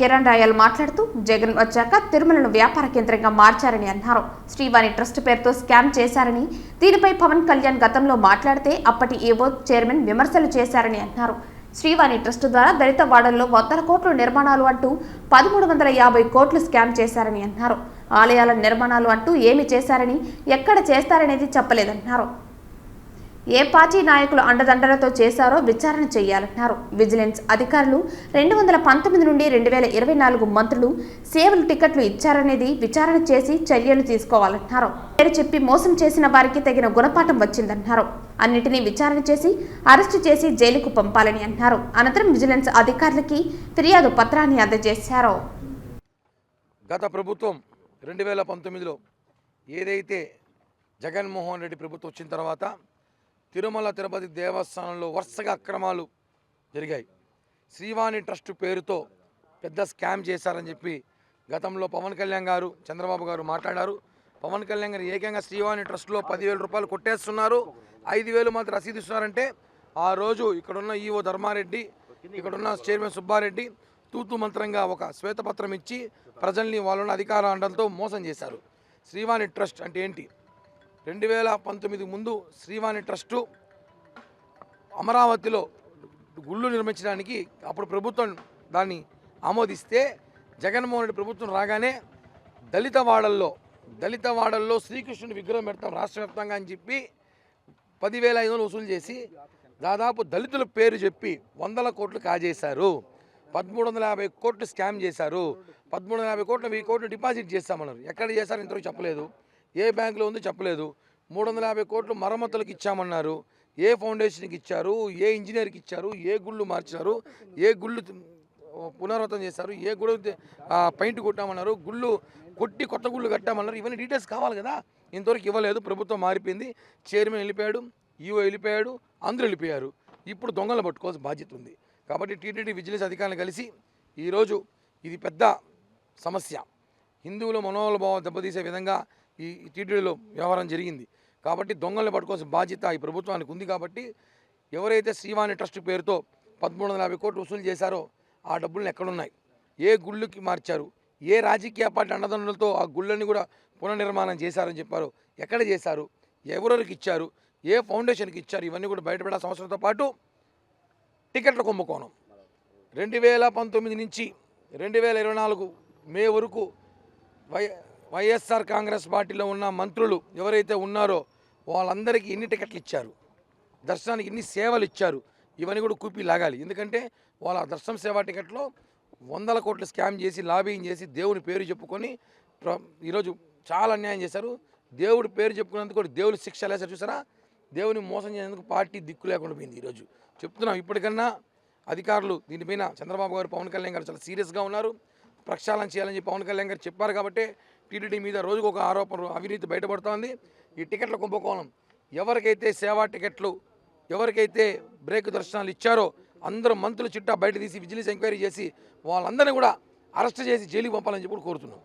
Kiran royal మాట్లాడుతూ జగన్ వచ్చాక తిరుమలను వ్యాపార కేంద్రంగా మార్చారని అన్నారు. శ్రీవాణి ట్రస్ట్ పేరుతో స్కామ్ చేశారని, దీనిపై పవన్ కళ్యాణ్ గతంలో మాట్లాడితే అప్పటి ఏవో చైర్మన్ విమర్శలు చేశారని అన్నారు. శ్రీవాణి ట్రస్ట్ ద్వారా దళిత వాడల్లో 100 కోట్ల నిర్మాణాలు అంటూ 1350 కోట్లు స్కామ్ చేశారని అన్నారు. ఆలయాల నిర్మాణాలు అంటూ ఏమి చేశారని, ఎక్కడ చేస్తారనేది చెప్పలేదన్నారు. ఏ పార్టీ నాయకులు అండదండలతో చేశారో విచారణ చేయాలన్నారు. విజిలెన్స్ అధికారులు 2019 నుండి 2024 మంత్రులు సేవలు టికెట్లు ఇచ్చారనేది విచారణ చేసి చర్యలు తీసుకోవాలన్నారు. పేరు చెప్పి మోసం చేసిన వారికి తగిన గుణపాఠం వచ్చిందన్నారు. అన్నిటినీ విచారణ చేసి అరెస్టు చేసి జైలుకు పంపాలని అన్నారు. అనంతరం విజిలెన్స్ అధికారులకి ఫిర్యాదు పత్రాన్ని అందజేశారు. గత ప్రభుత్వం 2019లో ఏదైతే జగన్మోహన్ రెడ్డి ప్రభుత్వం వచ్చిన తర్వాత తిరుమల తిరుపతి దేవస్థానంలో వరుసగా అక్రమాలు జరిగాయి. శ్రీవాణి ట్రస్ట్ పేరుతో పెద్ద స్కామ్ చేశారని చెప్పి గతంలో పవన్ కళ్యాణ్ గారు, చంద్రబాబు గారు మాట్లాడారు. పవన్ కళ్యాణ్ గారు ఏకంగా శ్రీవాణి ట్రస్ట్లో 10,000 రూపాయలు కొట్టేస్తున్నారు, 5,000 మాత్రం రసీదు ఇస్తున్నారంటే ఆ రోజు ఇక్కడున్న ఈవో ధర్మారెడ్డి, ఇక్కడున్న చైర్మన్ సుబ్బారెడ్డి తూతు మంత్రంగా ఒక శ్వేతపత్రం ఇచ్చి ప్రజల్ని వాళ్ళ అధికార అండంతో మోసం చేశారు. శ్రీవాణి ట్రస్ట్ అంటే ఏంటి? 2019 ముందు శ్రీవాణి ట్రస్టు అమరావతిలో గుళ్ళు నిర్మించడానికి అప్పుడు ప్రభుత్వం దాన్ని ఆమోదిస్తే జగన్మోహన్ రెడ్డి ప్రభుత్వం రాగానే దళిత వాడల్లో శ్రీకృష్ణుడి విగ్రహం పెడతాం రాష్ట్ర వ్యాప్తంగా అని చెప్పి 10,500 వసూలు చేసి దాదాపు దళితుల పేరు చెప్పి 100 కోట్లు కాజేశారు. 1350 కోట్లు స్కామ్ చేశారు. 1350 కోట్లు 1000 కోట్లు డిపాజిట్ చేస్తామన్నారు. ఎక్కడ చేశారు ఇంతవరకు చెప్పలేదు. ఏ బ్యాంకులో ఉందో చెప్పలేదు. 350 కోట్లు మరమ్మతులకు ఇచ్చామన్నారు. ఏ ఫౌండేషన్కి ఇచ్చారు, ఏ ఇంజనీర్కి ఇచ్చారు, ఏ గుళ్ళు మార్చారు, ఏ గుళ్ళు పునరావృతం చేశారు, ఏ గుళ్ళు పెయింట్ కొట్టామన్నారు, గుళ్ళు కొట్టి కొత్త గుళ్ళు కట్టామన్నారు. ఇవన్నీ డీటెయిల్స్ కావాలి కదా. ఇంతవరకు ఇవ్వలేదు. ప్రభుత్వం మారిపోయింది. చైర్మన్ వెళ్ళిపోయాడు, ఈఓ వెళ్ళిపోయాడు, అందరూ వెళ్ళిపోయారు. ఇప్పుడు దొంగలు పట్టుకోవాల్సిన బాధ్యత ఉంది. కాబట్టి టీటీడీ విజిలెన్స్ అధికారులను కలిసి ఈరోజు ఇది పెద్ద సమస్య, హిందువుల మనోభావం దెబ్బతీసే విధంగా ఈ టీటీడీలో వ్యవహారం జరిగింది. కాబట్టి దొంగల్ని పట్టుకోవాల్సిన బాధ్యత ఈ ప్రభుత్వానికి ఉంది. కాబట్టి ఎవరైతే శ్రీవాణి ట్రస్ట్ పేరుతో 1350 కోట్లు వసూలు చేశారో ఆ డబ్బులను ఎక్కడున్నాయి, ఏ గుళ్ళకి మార్చారు, ఏ రాజకీయ పార్టీ అండదండలతో ఆ గుళ్ళని కూడా పునర్నిర్మాణం చేశారని చెప్పారు, ఎక్కడ చేశారు, ఎవరెవరికి ఇచ్చారు, ఏ ఫౌండేషన్కి ఇచ్చారు, ఇవన్నీ కూడా బయటపడాల్సిన అవసరంతో పాటు టికెట్ల కుంభకోణం 2019 నుంచి 2024 మే వరకు వైఎస్ఆర్ కాంగ్రెస్ పార్టీలో ఉన్న మంత్రులు ఎవరైతే ఉన్నారో వాళ్ళందరికీ ఎన్ని టికెట్లు ఇచ్చారు, దర్శనానికి ఎన్ని సేవలు ఇచ్చారు, ఇవన్నీ కూడా కూపీ లాగాలి. ఎందుకంటే వాళ్ళ దర్శనం సేవా టికెట్లో 100 కోట్లు స్కామ్ చేసి లాబింగ్ చేసి దేవుని పేరు చెప్పుకొని ఈరోజు చాలా అన్యాయం చేశారు. దేవుడి పేరు చెప్పుకున్నందుకు కూడా దేవుని శిక్ష లేసారు. చూసారా, దేవుని మోసం చేసేందుకు పార్టీ దిక్కు లేకుండా పోయింది. ఈరోజు చెప్తున్నాం, ఇప్పటికన్నా అధికారులు దీనిపైన చంద్రబాబు గారు, పవన్ కళ్యాణ్ గారు చాలా సీరియస్గా ఉన్నారు. ప్రక్షాళన చేయాలని చెప్పి పవన్ కళ్యాణ్ గారు చెప్పారు. కాబట్టి టీటీడీ మీద రోజుకు ఒక ఆరోపణ, అవినీతి బయటపడుతోంది. ఈ టికెట్ల కుంభకోణం ఎవరికైతే సేవా టికెట్లు, ఎవరికైతే బ్రేక్ దర్శనాలు ఇచ్చారో అందరూ మంత్రుల చిట్టా బయట తీసి విజిలెన్స్ ఎంక్వైరీ చేసి వాళ్ళందరినీ కూడా అరెస్ట్ చేసి జైలుకి పంపాలని చెప్పి కోరుతున్నాం.